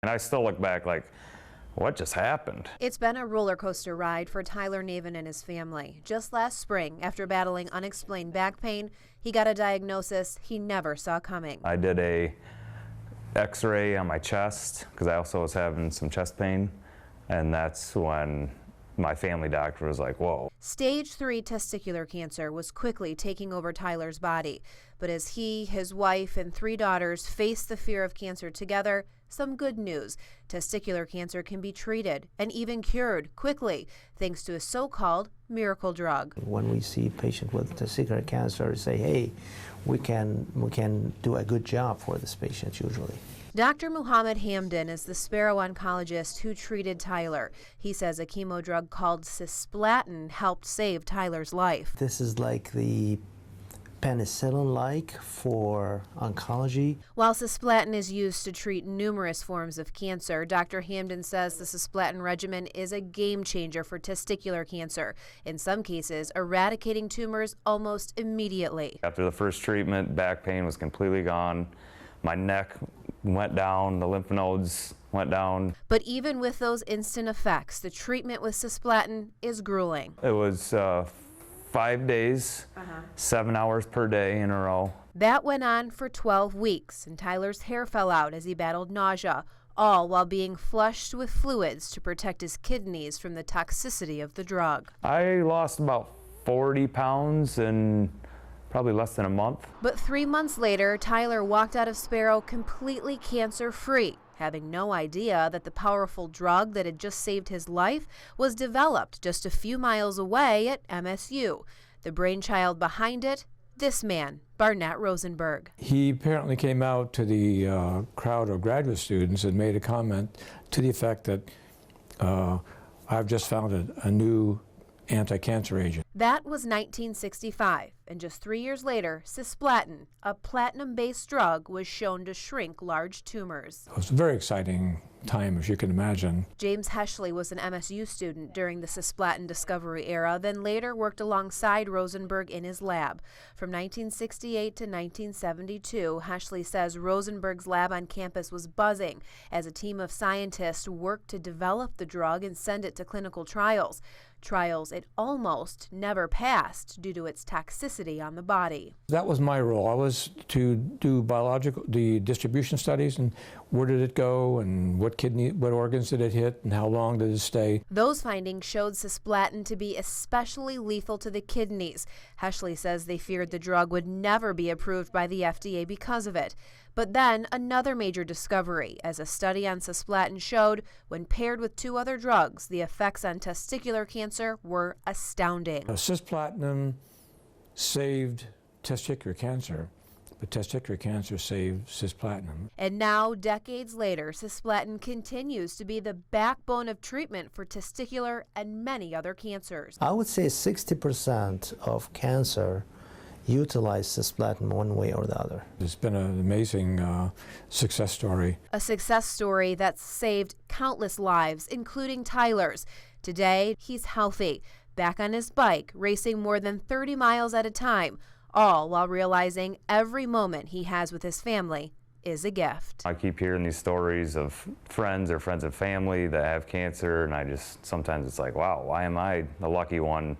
And I still look back like, what just happened? It's been a roller coaster ride for Tyler Navin and his family. Just last spring, after battling unexplained back pain, he got a diagnosis he never saw coming. I did a x-ray on my chest because I also was having some chest pain, and that's when my family doctor was like, whoa. Stage 3 testicular cancer was quickly taking over Tyler's body. But as he, his wife, and 3 daughters faced the fear of cancer together, some good news. Testicular cancer can be treated and even cured quickly thanks to a so-called miracle drug. When we see a patient with testicular cancer, say, hey, we can do a good job for this patient usually. Dr. Muhammad Hamdan is the Sparrow oncologist who treated Tyler. He says a chemo drug called Cisplatin helped save Tyler's life. This is like the penicillin-like for oncology. While Cisplatin is used to treat numerous forms of cancer, Dr. Hamdan says the Cisplatin regimen is a game changer for testicular cancer, in some cases eradicating tumors almost immediately. After the first treatment, back pain was completely gone. My neck went down, the lymph nodes went down. But even with those instant effects, the treatment with Cisplatin is grueling. It was 5 days, 7 hours per day in a row. That went on for 12 weeks, and Tyler's hair fell out as he battled nausea, all while being flushed with fluids to protect his kidneys from the toxicity of the drug. I lost about 40 pounds in probably less than a month. But 3 months later, Tyler walked out of Sparrow completely cancer-free, having no idea that the powerful drug that had just saved his life was developed just a few miles away at MSU. The brainchild behind it, this man, Barnett Rosenberg. He apparently came out to the crowd of graduate students and made a comment to the effect that I've just found a new anti-cancer agent. That was 1965, and just 3 years later, Cisplatin, a platinum-based drug, was shown to shrink large tumors. It was a very exciting time, as you can imagine. James Heschley was an MSU student during the Cisplatin discovery era, then later worked alongside Rosenberg in his lab. From 1968 to 1972, Heschley says Rosenberg's lab on campus was buzzing as a team of scientists worked to develop the drug and send it to clinical trials. Trials it almost never passed due to its toxicity on the body. That was my role. I was to do the distribution studies and where did it go and what organs did it hit and how long did it stay. Those findings showed Cisplatin to be especially lethal to the kidneys. Heschley says they feared the drug would never be approved by the FDA because of it. But then another major discovery, as a study on Cisplatin showed, when paired with 2 other drugs, the effects on testicular cancer were astounding. Cisplatin saved testicular cancer, but testicular cancer saved cisplatin. And now, decades later, Cisplatin continues to be the backbone of treatment for testicular and many other cancers. I would say 60% of cancer utilize cisplatin one way or the other. It's been an amazing success story. A success story that's saved countless lives, including Tyler's. Today, he's healthy, back on his bike, racing more than 30 miles at a time, all while realizing every moment he has with his family is a gift. I keep hearing these stories of friends or friends and family that have cancer, and sometimes it's like, wow, why am I the lucky one?